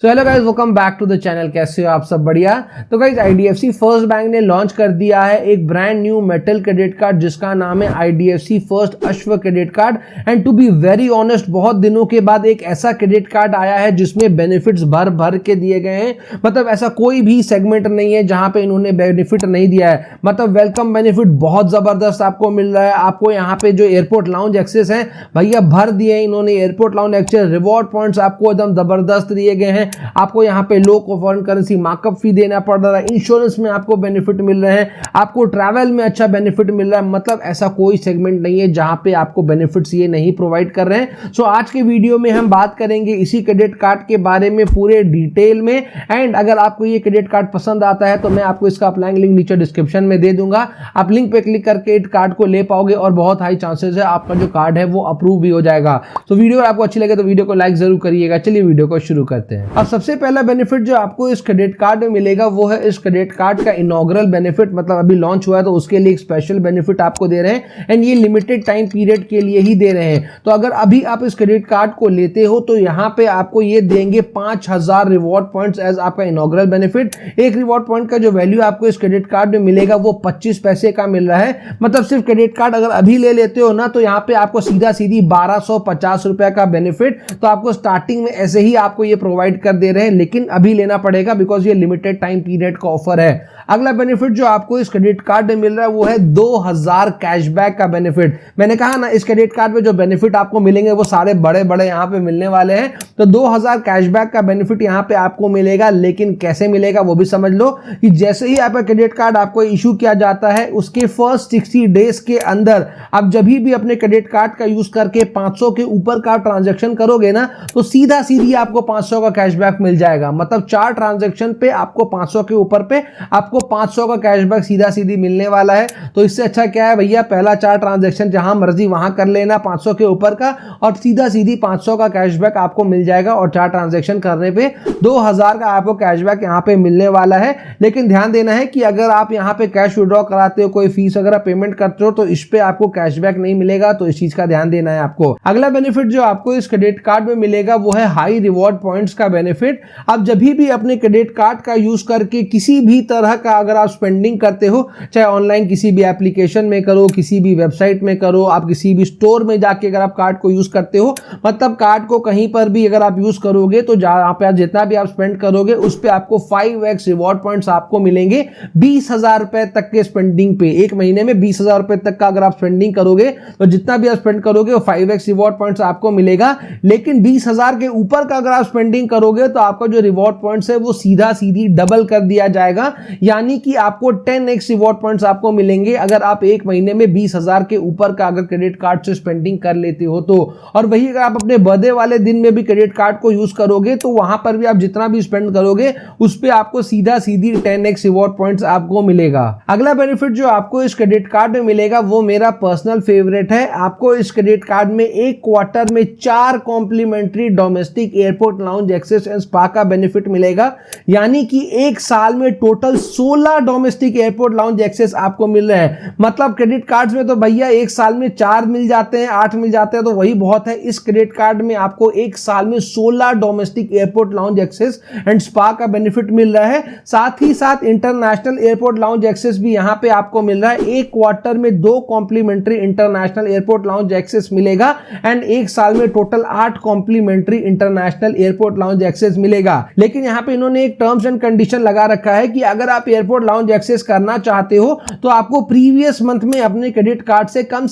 So hello guys, welcome back to the channel. कैसे हो आप सब? बढ़िया। तो गाइस, आईडीएफसी फर्स्ट बैंक ने लॉन्च कर दिया है एक brand new metal credit card जिसका नाम है IDFC first Ashva credit card. And to be very honest, बहुत दिनों के बाद एक ऐसा क्रेडिट कार्ड आया है जिसमें बेनिफिट्स भर भर के दिए गए हैं। मतलब ऐसा कोई भी सेगमेंट नहीं है जहां पे इन्होंने बेनिफिट नहीं दिया है। मतलब वेलकम बेनिफिट बहुत जबरदस्त आपको मिल रहा है। आपको यहाँ पे जो एयरपोर्ट लाउंज एक्सेस है भैया भर दिए हैं इन्होंने। Airport lounge access, reward points आपको एकदम जबरदस्त दिए गए हैं। आपको यहाँ पे low foreign currency markup fee देना पड़ रहा है। इंश्योरेंस में आपको बेनिफिट मिल रहे हैं। आपको ट्रैवल में अच्छा बेनिफिट मिल रहा है। मतलब ऐसा कोई सेगमेंट नहीं है जहां पे आपको बेनिफिट्स ये नहीं प्रोवाइड कर रहे हैं। सो आज के वीडियो में हम बात करेंगे इसी क्रेडिट कार्ड के बारे में पूरे डिटेल में। एंड अगर आपको ये क्रेडिट कार्ड पसंद आता है तो मैं आपको इसका अप्लाइंग लिंक नीचे डिस्क्रिप्शन में दे दूंगा। आप लिंक पे क्लिक करके इस कार्ड को ले पाओगे और बहुत हाई चांसेस है आपका जो कार्ड है वो अप्रूव भी हो जाएगा। तो वीडियो आपको अच्छी लगे तो वीडियो को लाइक जरूर करिएगा। चलिए वीडियो को शुरू करते हैं। अब सबसे पहला बेनिफिट जो आपको इस क्रेडिट कार्ड में मिलेगा वो है इस क्रेडिट कार्ड का इनॉग्रल बेनिफिट। मतलब अभी लॉन्च हुआ है तो उसके लिए एक स्पेशल बेनिफिट आपको दे रहे हैं। एंड ये लिमिटेड टाइम पीरियड के लिए ही दे रहे हैं। तो अगर अभी आप इस क्रेडिट कार्ड को लेते हो तो यहाँ पे आपको ये देंगे 5000 रिवॉर्ड पॉइंट्स एज आपका इनॉग्रल बेनिफिट। एक रिवॉर्ड पॉइंट का जो वैल्यू आपको इस क्रेडिट कार्ड में मिलेगा वो 25 पैसे का मिल रहा है। मतलब सिर्फ क्रेडिट कार्ड अगर अभी ले लेते हो ना तो यहाँ पे आपको सीधा सीधी 1250 रुपए का बेनिफिट तो आपको स्टार्टिंग में ऐसे ही आपको ये प्रोवाइड कर दे रहे हैं, लेकिन अभी लेना पड़ेगा बिकॉज ये लिमिटेड टाइम पीरियड का ऑफर है। अगला बेनिफिट जो आपको इस क्रेडिट कार्ड में मिल रहा है वो है 2000 कैशबैक का बेनिफिट। मैंने कहा ना इस क्रेडिट कार्ड में जो बेनिफिट आपको मिलेंगे वो सारे बड़े बड़े यहाँ पे मिलने वाले हैं। तो 2000 कैशबैक का बेनिफिट यहाँ पे आपको मिलेगा, लेकिन कैसे मिलेगा वो भी समझ लो कि जैसे ही आपका क्रेडिट कार्ड आपको इशू किया जाता है उसके फर्स्ट 60 डेज के अंदर आप जब भी अपने क्रेडिट कार्ड का यूज करके 500 के ऊपर का ट्रांजेक्शन करोगे ना तो सीधा सीधी आपको 500 का कैशबैक मिल जाएगा। मतलब 4 ट्रांजेक्शन पे आपको 500 के ऊपर पे आपको 500 का कैशबैक सीधा सीधी मिलने वाला है। तो इससे अच्छा क्या है भैया, पहला 4 ट्रांजेक्शन जहां मर्जी वहां कर लेना 500 के ऊपर का और सीधा सीधी 500 का कैशबैक आपको मिल जाएगा। और 4 ट्रांजेक्शन करने पे 2000 का आपको कैशबैक यहां पे मिलने वाला है। लेकिन ध्यान देना है कि अगर आप यहां पे कैश विड्रॉ कराते हो, कोई फीस वगैरह पेमेंट करते हो तो इस पे आपको कैशबैक नहीं मिलेगा। तो इस चीज का ध्यान देना है आपको। अगला बेनिफिट जो आपको इस क्रेडिट कार्ड में मिलेगा वो है हाई रिवॉर्ड पॉइंट्स का बेनिफिट। आप जब भी अपने क्रेडिट कार्ड का यूज करके किसी भी तरह का अगर आप स्पेंडिंग करते हो, चाहे ऑनलाइन किसी भी एप्लीकेशन में करो, किसी भी वेबसाइट में करो, आप किसी भी स्टोर में जाके अगर आप कार्ड को यूज करते हो, मतलब कार्ड को कहीं पर भी अगर आप यूज करोगे तो जहां पे जितना भी आप स्पेंड करोगे उस पे आपको 5x रिवॉर्ड पॉइंट्स आपको मिलेंगे 20,000 रुपए तक के स्पेंडिंग पे। एक महीने में 20,000 रुपए तक का अगर आप स्पेंडिंग करोगे तो जितना भी आप स्पेंड करोगे वो 5x रिवॉर्ड पॉइंट्स आपको मिलेगा। लेकिन 20,000 के ऊपर का अगर आप स्पेंडिंग करोगे तो आपका जो रिवॉर्ड पॉइंट्स है वो सीधा सीधी डबल कर दिया जाएगा। यानी कि आपको 10x रिवॉर्ड पॉइंट्स आपको मिलेंगे अगर आप एक महीने में 20,000 के ऊपर का अगर क्रेडिट कार्ड से स्पेंडिंग कर लेते हो तो। और वही अगर आप अपने बर्थडे वाले दिन में भी क्रेडिट कार्ड को यूज करोगे तो वहां पर भी आप जितना भी स्पेंड करोगे उस पे आपको सीधा सीधी 10x रिवॉर्ड पॉइंट्स आपको मिलेगा। अगला बेनिफिट जो आपको इस क्रेडिट कार्ड में मिलेगा वो मेरा पर्सनल फेवरेट है। आपको इस क्रेडिट कार्ड में एक क्वार्टर में 4 complimentary domestic airport lounge access and spa का बेनिफिट मिलेगा। यानी कि एक साल में total 16 domestic airport lounge access आपको मिल रहे हैं। मतलब क्रेडिट कार्ड्स में तो भैया एक साल में 4 मिल जाते हैं, 8 मिल जाते हैं तो वही बहुत है। इस क्रेडिट कार्ड में आपको एक साल में 16 domestic airport lounge access and spa का बेनिफिट मिल रहा है। साथ ही साथ इंटरनेशनल एयरपोर्ट लाउंज एक्सेस भी यहां पे आपको मिल रहा है। एक क्वार्टर में 2 complimentary international airport lounge access मिलेगा एंड एक साल में total 8 complimentary international airport lounge access मिलेगा। लेकिन यहां पे इन्होंने एक टर्म्स एंड कंडीशन लगा रखा है कि अगर आप एयरपोर्ट लाउंज एक्सेस करना चाहते हो तो आपको प्रीवियस मंथ में अपने क्रेडिट कार्ड से कम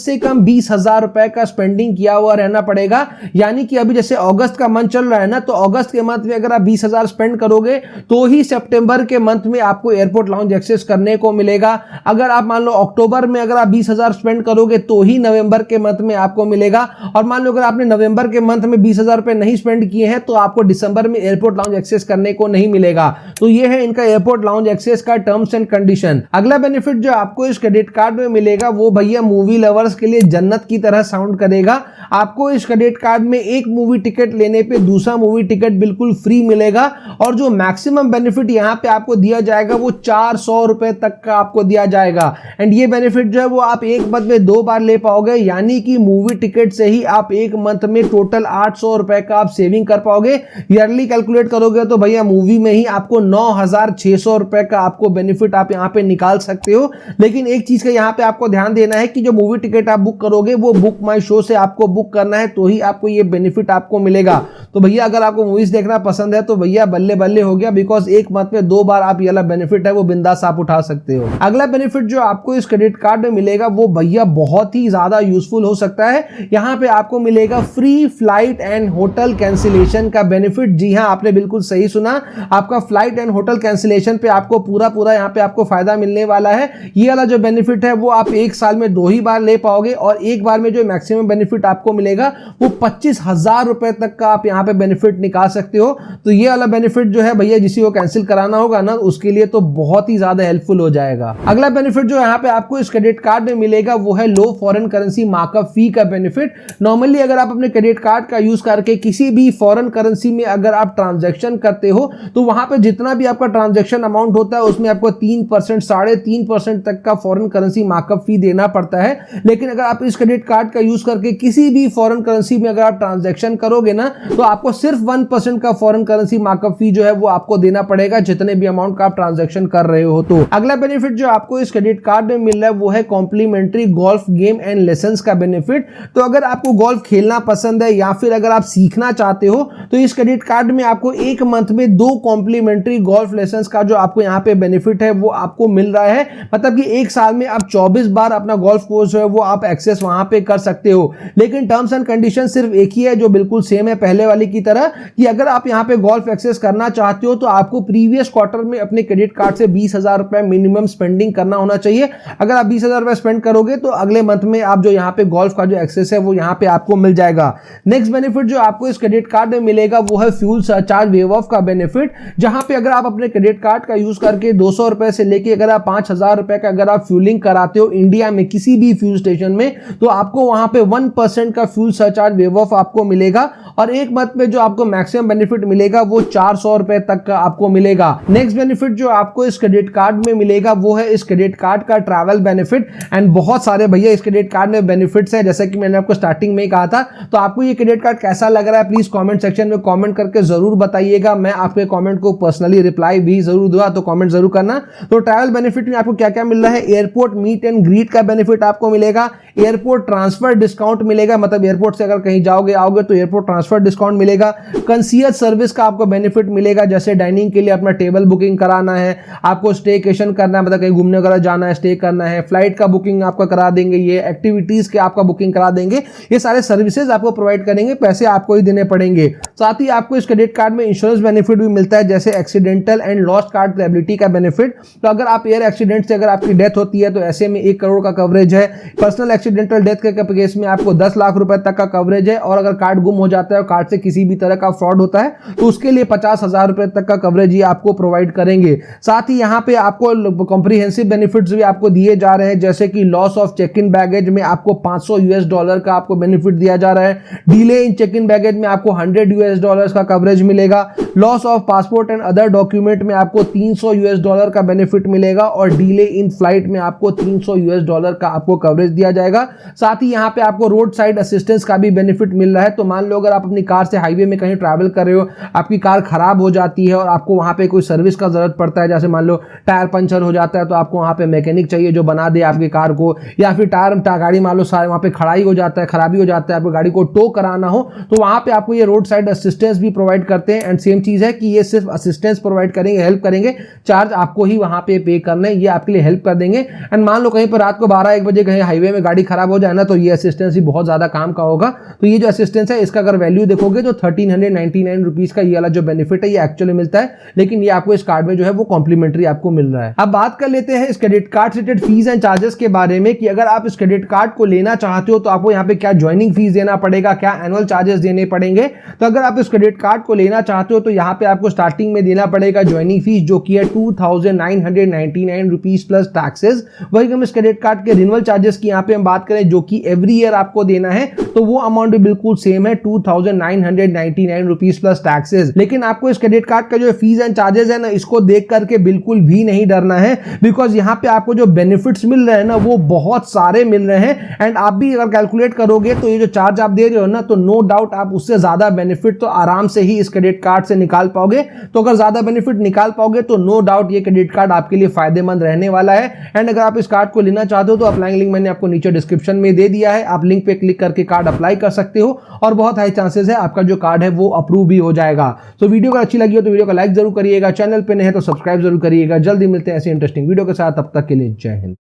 20,000 रुपए का स्पेंडिंग किया हुआ रहना पड़ेगा। यानी कि अभी जैसे अगस्त का मंथ चल रहा है ना, तो अगस्त के मंथ में अगर आप 20,000 स्पेंड करोगे तो ही सितंबर के मंथ में आपको एयरपोर्ट लाउंज एक्सेस करने को मिलेगा। अगर आप मान लो अक्टूबर में अगर आप 20,000 स्पेंड करोगे तो ही नवंबर के मंथ में आपको मिलेगा। और मान लो अगर आपने नवंबर के मंथ में 20,000 रुपए नहीं स्पेंड किए हैं तो आपको दिसंबर में एयरपोर्ट लाउंज एक्सेस करने को नहीं मिलेगा। तो ये है इनका एयरपोर्ट लाउंज एक्सेस का इसका टर्म्स एंड कंडीशन। अगला बेनिफिट जो आपको इस क्रेडिट कार्ड में मिलेगा वो भैया मूवी लवर्स के लिए जन्नत की तरह साउंड करेगा। आपको इस क्रेडिट कार्ड में एक मूवी टिकट लेने पे दूसरा मूवी टिकट बिल्कुल फ्री मिलेगा और जो मैक्सिमम बेनिफिट यहां पे आपको दिया जाएगा वो 400 रुपए तक का आपको दिया जाएगा। एंड ये बेनिफिट जो है वो आप एक मंथ में 2 बार ले पाओगे, यानी कि मूवी टिकट से ही आप एक मंथ में टोटल 800 रुपए का आप सेविंग कर पाओगे। ईयरली कैलकुलेट करोगे तो भैया मूवी में ही आपको 9600 रुपए का आपको बेनिफिट आप यहां पे निकाल सकते हो। लेकिन एक चीज का यहां पे आपको ध्यान देना है कि जो मूवी टिकट आप बुक करोगे वो बुक माई शो से आपको बुक करना है, तो ही आपको ये बेनिफिट आपको मिलेगा। तो भैया अगर आपको मूवीज देखना पसंद है तो भैया बल्ले बल्ले हो गया, बिकॉज एक मंथ में 2 बार आप ये वाला बेनिफिट है वो बिंदास आप उठा सकते हो। अगला बेनिफिट जो आपको इस क्रेडिट कार्ड में मिलेगा वो भैया बहुत ही ज्यादा यूजफुल हो सकता है। यहां पे आपको मिलेगा free flight and hotel cancellation का बेनिफिट। जी हां, आपने बिल्कुल सही सुना, आपका फ्लाइट एंड होटल कैंसिलेशन पे आपको पूरा यहां पे आपको फायदा मिलने वाला है। ये वाला जो बेनिफिट है वो आप एक साल में 2 ही बार ले पाओगे और एक बार में जो मैक्सिमम बेनिफिट आपको मिलेगा वो 25,000 रुपए तक का आप यहां पे बेनिफिट निकाल सकते हो। तो ये वाला बेनिफिट जो है भैया जिसी को कैंसिल कराना होगा ना उसके लिए तो बहुत ही ज्यादा हेल्पफुल हो जाएगा। अगला बेनिफिट जो यहां पे आपको इस क्रेडिट कार्ड में मिलेगा वो है लो फॉरेन करेंसी मार्कअप फी का बेनिफिट। नॉर्मली अगर आप अपने क्रेडिट कार्ड का यूज करके किसी भी फॉरेन करेंसी में अगर आप ट्रांजैक्शन करते हो तो वहां पे जितना भी आपका ट्रांजैक्शन अमाउंट होता है उसमें आपको 3% 3.5% तक का फॉरेन करेंसी मार्कअप फी देना पड़ता है। लेकिन अगर आप इस क्रेडिट कार्ड का यूज करके किसी भी फॉरेन करेंसी में अगर आप ट्रांजैक्शन करोगे ना तो आपको सिर्फ 1% का फॉरेन करेंसी मार्कअप फी जो है वो आपको देना पड़ेगा जितने भी अमाउंट का आप ट्रांजैक्शन कर रहे हो। तो अगला बेनिफिट जो आपको इस क्रेडिट कार्ड में मिल रहा है वो है complimentary golf game and lessons का बेनिफिट। तो अगर आपको गोल्फ खेलना पसंद है या फिर अगर आप सीखना चाहते हो तो इस क्रेडिट कार्ड में आपको एक मंथ में 2 कॉम्प्लीमेंट्री गोल्फ लेसन्स का जो आपको यहाँ पे बेनिफिट है वो आपको मिल रहा है। मतलब कि एक साल में आप 24 बार अपना गोल्फ कोर्स जो है वो आप एक्सेस वहां पे कर सकते हो। लेकिन टर्म्स एंड कंडीशन सिर्फ एक ही है जो बिल्कुल सेम है पहले वाली की तरह, कि अगर आप यहाँ पे गोल्फ एक्सेस करना चाहते हो तो आपको प्रीवियस क्वार्टर में अपने क्रेडिट कार्ड से 20,000 रुपए मिनिमम स्पेंडिंग करना होना चाहिए। अगर आप 20,000 रुपए स्पेंड करोगे तो अगले मंथ में आप जो यहाँ पे गोल्फ का जो एक्सेस है वो यहाँ पे आपको मिल जाएगा। नेक्स्ट बेनिफिट जो आपको इस क्रेडिट कार्ड में मिलेगा वो है फ्यूल सरचार्ज वेव ऑफ का बेनिफिट, जहां पे अगर आप अपने क्रेडिट कार्ड का यूज करके 200 रुपए से लेके अगर आप 5,000 रुपए का अगर आप फ्यूलिंग कराते हो इंडिया में किसी भी फ्यूल स्टेशन में तो आपको वहां पे 1% का फ्यूल सरचार्ज वेव ऑफ आपको मिलेगा और एक मंथ में जो आपको मैक्सिमम बेनिफिट मिलेगा वो 400 रुपए तक का आपको मिलेगा। नेक्स्ट बेनिफिट जो आपको इस क्रेडिट कार्ड में मिलेगा वो है इस क्रेडिट कार्ड का ट्रैवल बेनिफिट। एंड बहुत सारे भैया इस क्रेडिट कार्ड में बेनिफिट्स है, जैसा कि मैंने आपको स्टार्टिंग में ही कहा था। तो आपको ये क्रेडिट कार्ड कैसा लग रहा है प्लीज कमेंट सेक्शन में कमेंट करके जरूर बताइएगा। मैं आपके कमेंट को पर्सनली रिप्लाई भी जरूर दूंगा, तो कमेंट जरूर करना। तो ट्रैवल बेनिफिट में आपको क्या क्या मिल रहा है, एयरपोर्ट मीट एंड ग्रीट का बेनिफिट आपको मिलेगा, एयरपोर्ट ट्रांसफर डिस्काउंट मिलेगा, मतलब एयरपोर्ट से अगर कहीं जाओगे आओगे तो एयरपोर्ट ट्रांसफर डिस्काउंट मिलेगा, कंसीयज सर्विस का आपको बेनिफिट मिलेगा, जैसे डाइनिंग के लिए अपना टेबल बुकिंग कराना है, आपको स्टेकेशन करना है, मतलब कहीं घूमने वगैरह जाना है, स्टे करना है, फ्लाइट का बुकिंग आपका करा देंगे, ये एक्टिविटीज के आपका बुकिंग करा देंगे, ये सारे सर्विसेज आपको प्रोवाइड करेंगे, पैसे आपको ही देने पड़ेंगे। साथ ही आपको इस क्रेडिट कार्ड में इंश्योरेंस बेनिफिट भी मिलता है, जैसे accidental and lost card liability का बेनिफिट। तो अगर आप एयर एक्सीडेंट से अगर आपकी डेथ होती है तो ऐसे में 1 करोड़ का कवरेज है। पर्सनल एक्सीडेंटल डेथ के केस में आपको 10 लाख रुपए तक का कवरेज है, और अगर कार्ड गुम हो जाता है और कार्ड से किसी भी तरह का फ्रॉड होता है तो उसके लिए 50,000 रुपए तक का कवरेज ये आपको प्रोवाइड करेंगे। साथ ही यहाँ पे आपको कॉम्प्रिहेंसिव बेनिफिट्स भी आपको दिए जा रहे हैं, जैसे कि loss of check in baggage में आपको $500 का आपको बेनिफिट दिया जा रहा है, delay in check in baggage में आपको $100 का कवरेज मिलेगा, loss of passport and other document में आपको $300 का बेनिफिट मिलेगा, और डिले इन फ्लाइट में आपको $300 का आपको कवरेज दिया जाएगा। साथ ही यहाँ पे आपको रोड साइड असिस्टेंस का भी बेनिफिट मिल रहा है। तो मान लो अगर आप अपनी कार से हाईवे में कहीं ट्रैवल कर रहे हो, आपकी कार खराब हो जाती है और आपको वहां पे कोई सर्विस का जरूरत पड़ता है, जैसे मान लो टायर पंचर हो जाता है तो आपको वहां पे मैकेनिक चाहिए जो बना दे आपकी कार को, या फिर गाड़ी मान लो वहां पे खराई हो जाता है, खराबी हो जाता है, आपको गाड़ी को टो कराना हो तो वहां पे आपको ये रोड साइड असिस्टेंस भी प्रोवाइड करते हैं। एंड सेम चीज है कि ये सिर्फ असिस्टेंस प्रोवाइड करेंगे, हेल्प करेंगे, चार्ज आपको ही वहां पे करना है, ये आपके लिए हेल्प कर देंगे। एंड मान लो कहीं पर रात को 12-1 बजे कहीं हाईवे में गाड़ी खराब हो जाए ना तो ये असिस्टेंस भी बहुत ज्यादा काम का होगा। तो ये जो असिस्टेंस है इसका अगर वैल्यू देखोगे तो 1399 रुपीज का ये वाला जो बेनिफिट है ये एक्चुअली मिलता है, लेकिन ये आपको इस कार्ड में जो है वो कॉम्प्लीमेंट्री आपको मिल रहा है। अब बात कर लेते हैं इस credit card related fees and charges के बारे में, कि अगर आप इस क्रेडिट कार्ड को लेना चाहते हो तो आपको यहाँ पे क्या ज्वाइनिंग फीस देना पड़ेगा, क्या एनुअल चार्जेस देने पड़ेंगे। तो अगर आप इस क्रेडिट कार्ड को लेना चाहते हो तो यहाँ पे आपको स्टार्टिंग में देना पड़ेगा ज्वाइनिंग फीस जो कि है 2999 रुपीज प्लस टैक्सेस। वही हम इस क्रेडिट कार्ड के रिन्यूअल चार्जेस की यहाँ पे हम बात करें जो कि एवरी ईयर आपको देना है, तो वो अमाउंट भी बिल्कुल सेम है 2999 रुपीज प्लस टैक्सेस। लेकिन आपको इस क्रेडिट कार्ड का जो फीस एंड चार्जेस है ना, इसको देख करके बिल्कुल भी नहीं डरना है, बिकॉज यहाँ पे आपको जो बेनिफिट्स मिल रहे हैं ना वो बहुत सारे मिल रहे हैं। एंड आप भी अगर कैलकुलेट करोगे तो ये जो चार्ज आप दे रहे हो ना, तो नो डाउट आप उससे ज्यादा बेनिफिट तो आराम से ही इस क्रेडिट कार्ड से निकाल पाओगे। तो अगर ज्यादा बेनिफिट निकाल पाओगे तो नो डाउट ये क्रेडिट कार्ड आपके लिए फायदेमंद रहने वाला है। एंड अगर आप इस कार्ड को लेना चाहते हो तो अप्लाइंग लिंक मैंने आपको नीचे डिस्क्रिप्शन में दे दिया है, आप लिंक पे क्लिक करके कार्ड अप्लाई कर सकते हो और बहुत हाई चांसेस है आपका जो कार्ड है वो अप्रूव भी हो जाएगा। तो वीडियो अगर अच्छी लगी हो तो वीडियो को लाइक जरूर करिएगा, चैनल पे नए हैं तो सब्सक्राइब जरूर करिएगा। जल्दी मिलते हैं ऐसे इंटरेस्टिंग वीडियो के साथ, तब तक के लिए जय हिंद।